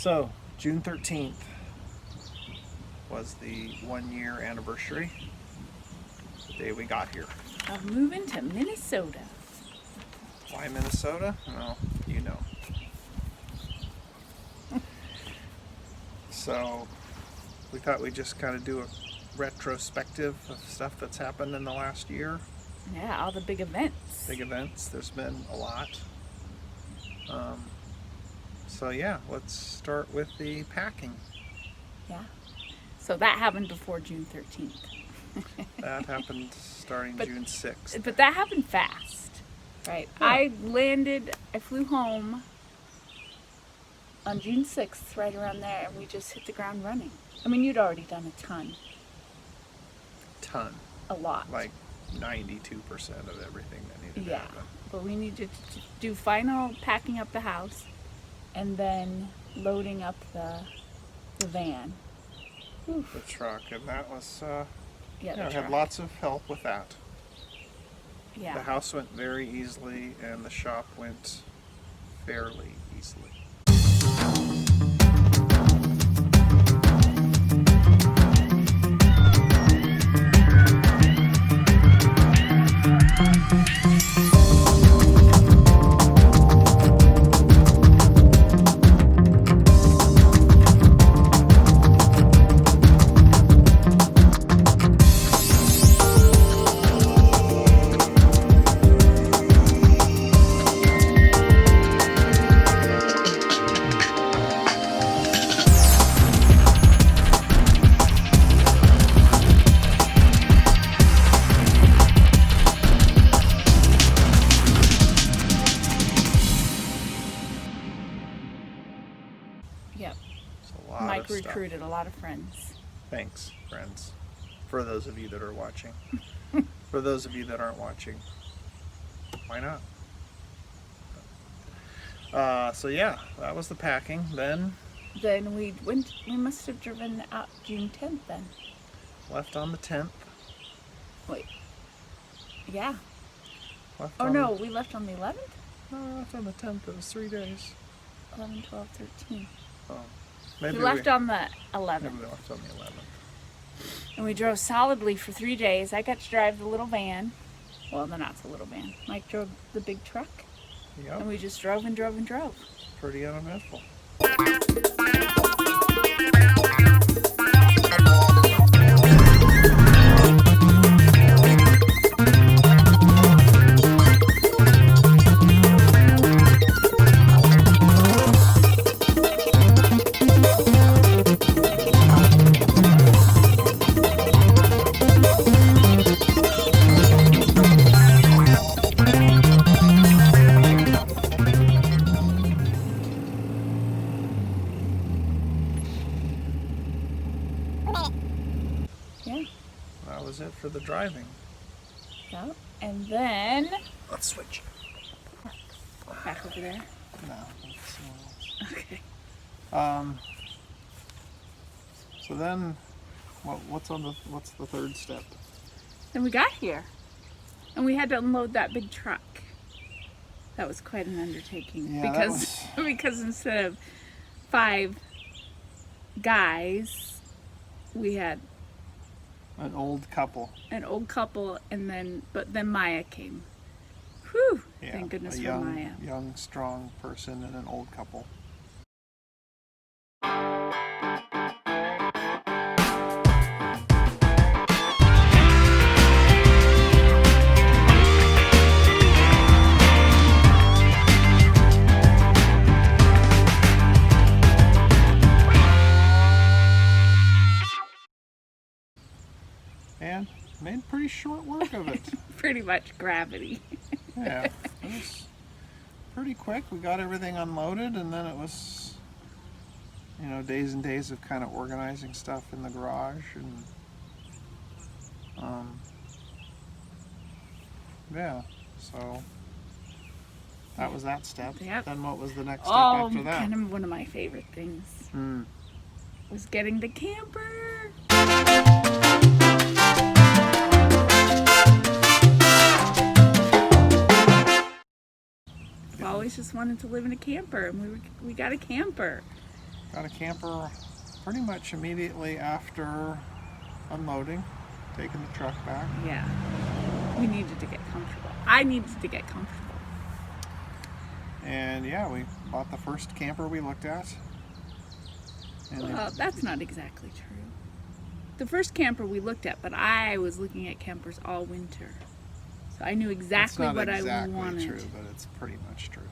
So, June 13th was the 1 year anniversary, the day we got here. Of moving to Minnesota. Why Minnesota? Well, you know. So, we thought we'd just kind of do a retrospective of stuff that's happened in the last year. Yeah, all the big events. Big events. There's been a lot. So yeah, let's start with the packing. Yeah. So that happened before June 13th. That happened starting June 6th. But that happened fast, right? Yeah. I flew home on June 6th, right around there, and we just hit the ground running. I mean, you'd already done a ton. A lot. Like 92% of everything that needed to happen. But we needed to do final packing up the house and then loading up the van. The truck, and that was, We had lots of help with that. Yeah. The house went very easily, and the shop went fairly easily. Yep. It's a lot Mike of stuff. recruited a lot of friends. Thanks, friends. For those of you that are watching. For those of you that aren't watching, why not? So yeah, that was the packing. Then We must have driven out June 10th then. left on the 10th. Wait. Yeah. Left Oh on no, we left on the 11th? No, left on the 10th. It was 3 days. 11, 12, 13. Oh, maybe We left on the 11th. Maybe we left on the 11th. And we drove solidly for 3 days. I got to drive the little van. Well, the not so little van. Mike drove the big truck. Yep. And we just drove and drove and drove. Pretty uneventful. Yeah. That was it for the driving. Yeah. And then Let's switch. back over there. No. Okay. So then, what's the third step? Then we got here. And we had to unload that big truck. That was quite an undertaking. Yeah, because instead of 5 guys, we had An old couple. an old couple, but then Maya came. Whew! Yeah, Thank goodness a for Maya. young, strong person and an old couple. And made pretty short work of it. Pretty much gravity. Yeah, it was pretty quick. We got everything unloaded, and then it was, days and days of kind of organizing stuff in the garage, and yeah. So that was that step. Yep. Then what was the next step after that? Kind of one of my favorite things was getting the camper. I've always just wanted to live in a camper, and we got a camper. Got a camper pretty much immediately after unloading, taking the truck back. Yeah. We needed to get comfortable. I needed to get comfortable. And yeah, we bought the first camper we looked at. And Well, that's not exactly true. The first camper we looked at, but I was looking at campers all winter. So I knew exactly what I wanted. True, but it's pretty much true.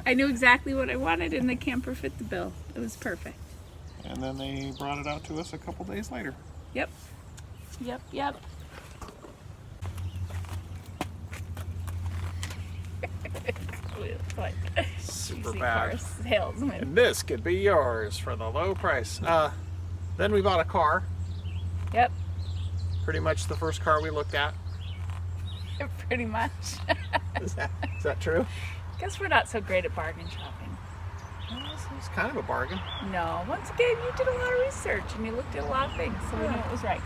I knew exactly what I wanted, and the camper fit the bill. It was perfect. And then they brought it out to us a couple days later. Yep. Yep. Like Super cheesy bad. car salesman. And this could be yours for the low price. Then we bought a car. Yep. Pretty much the first car we looked at. Pretty much. Is that true? Guess we're not so great at bargain shopping. It's kind of a bargain. No, once again, you did a lot of research and you looked at a lot of things, so we knew it was right.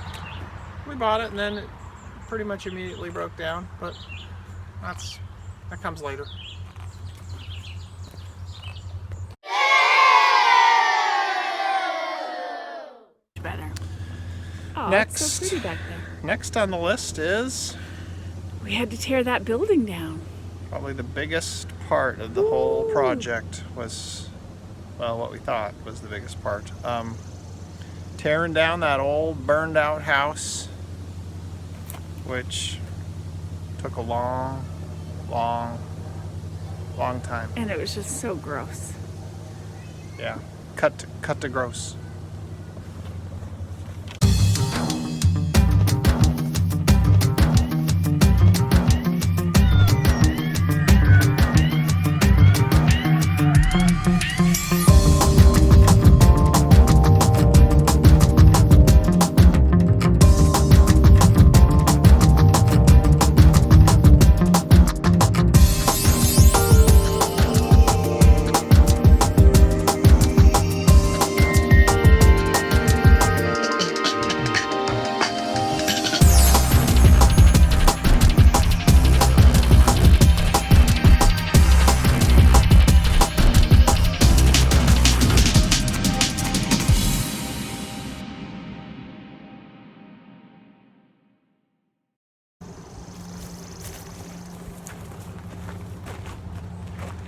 We bought it and then it pretty much immediately broke down, but that comes later. Better. Oh, Next. it's so pretty back there. Next on the list is We had to tear that building down. probably the biggest part of the whole project was, well, what we thought was the biggest part. Tearing down that old burned out house, which took a long time. And it was just so gross. Yeah, cut to gross.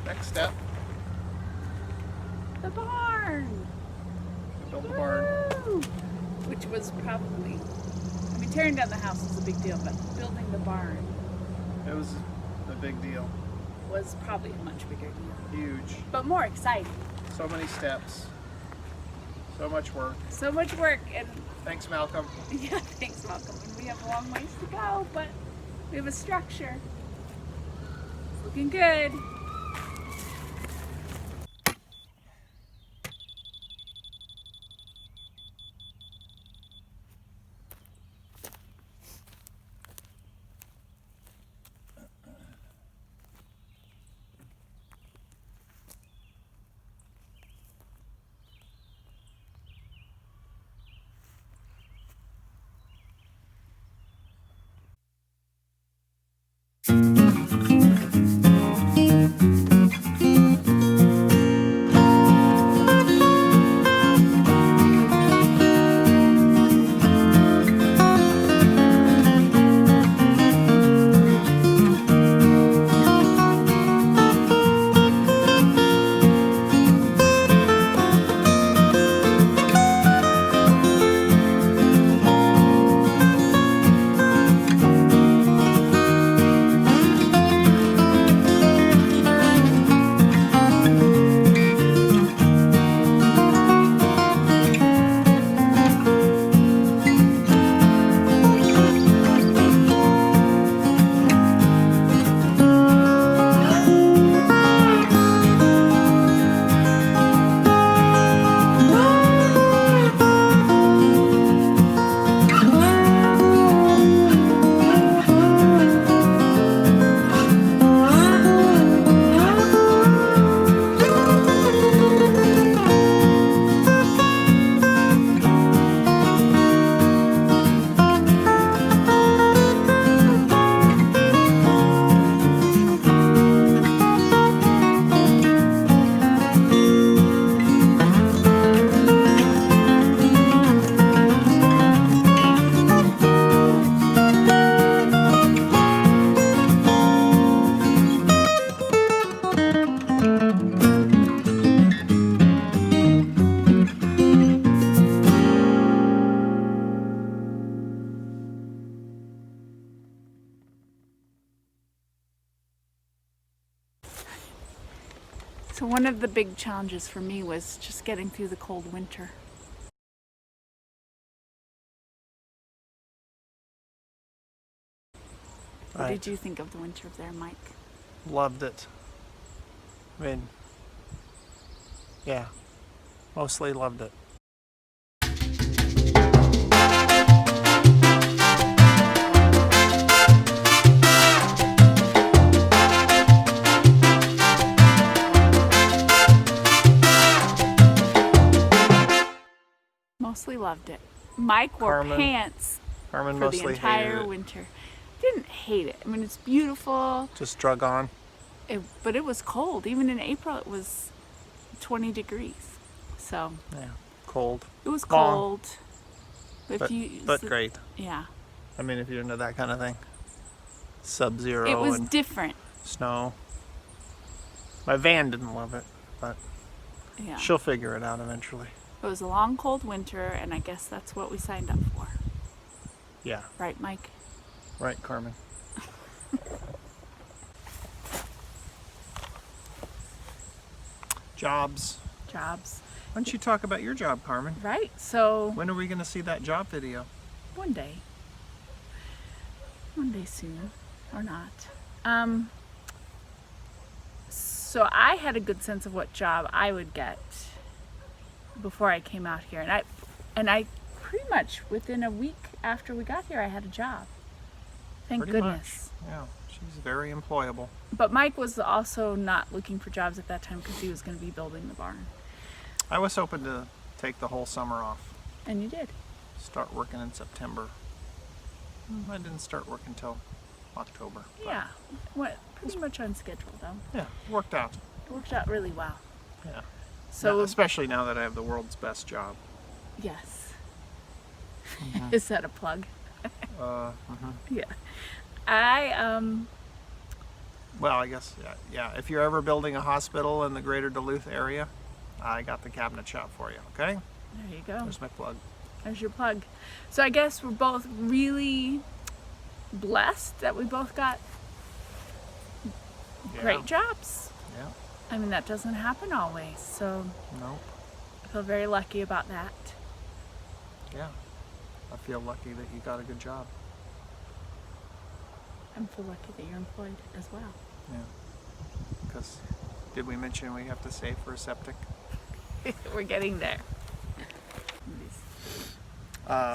Next step, The barn! we built the barn. Woo! Which was probably, I mean, tearing down the house was a big deal, but building the barn It was a big deal. was probably a much bigger deal. Huge. But more exciting. So many steps. So much work. So much work, and Thanks, Malcolm. yeah, thanks, Malcolm. And we have a long ways to go, but we have a structure. It's looking good. So one of the big challenges for me was just getting through the cold winter. What did you think of the winter there, Mike? Loved it. I mean, yeah, mostly loved it. Mostly loved it. Mike wore Carmen- pants Carmen for the mostly entire hated it. winter. Didn't hate it. I mean, it's beautiful, Just drug on. but it was cold. Even in April, it was 20 degrees. So Yeah, cold. it was Long. cold. But great. Yeah. I mean, if you're into that kind of thing. Sub-zero It was and different. snow. My van didn't love it, but Yeah. she'll figure it out eventually. It was a long, cold winter, and I guess that's what we signed up for. Yeah, Right, Mike? right, Carmen. Jobs. Jobs. Why don't you talk about your job, Carmen? Right? So, When are we going to see that job video? one day. One day soon. Or not. So I had a good sense of what job I would get before I came out here. And I pretty much within a week after we got here, I had a job. Thank Pretty goodness. much. Yeah, she's very employable. But Mike was also not looking for jobs at that time because he was going to be building the barn. I was hoping to take the whole summer off, And you did. start working in September. I didn't start working until October. but Yeah. What? Pretty much on schedule, though. Yeah, worked out. It worked out really well. Yeah. So, Especially now that I have the world's best job. yes. Is that a plug? Yeah. Well, I guess, yeah. If you're ever building a hospital in the greater Duluth area, I got the cabinet shop for you, okay? There you go. There's my plug. There's your plug. So I guess we're both really blessed that we both got Yeah. great jobs. Yeah. I mean, that doesn't happen always. So Nope. I feel very lucky about that. Yeah. I feel lucky that you got a good job. I'm feel lucky that you're employed as well. Yeah. Because, did we mention we have to save for a septic? We're getting there.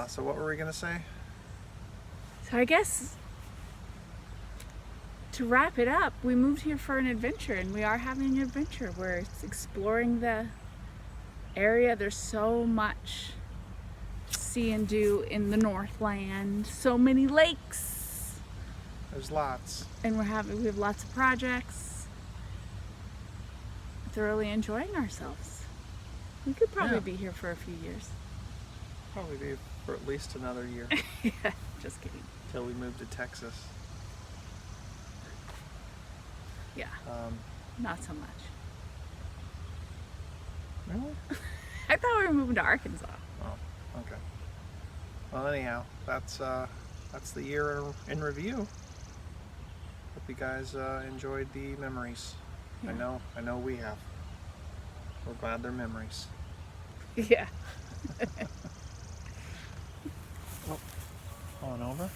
So what were we going to say? So I guess to wrap it up, we moved here for an adventure, and we are having an adventure. We're exploring the area. There's so much to see and do in the Northland. So many lakes, There's lots. and we have lots of projects. Thoroughly enjoying ourselves. We could probably Yeah. be here for a few years. Probably be for at least another year Yeah, just kidding. till we move to Texas. Yeah, not so much. Really? I thought we were moving to Arkansas. Oh, okay. Well, anyhow, that's the year in review. Hope you guys enjoyed the memories. Yeah. I know we have. We're glad they're memories. Yeah. On over.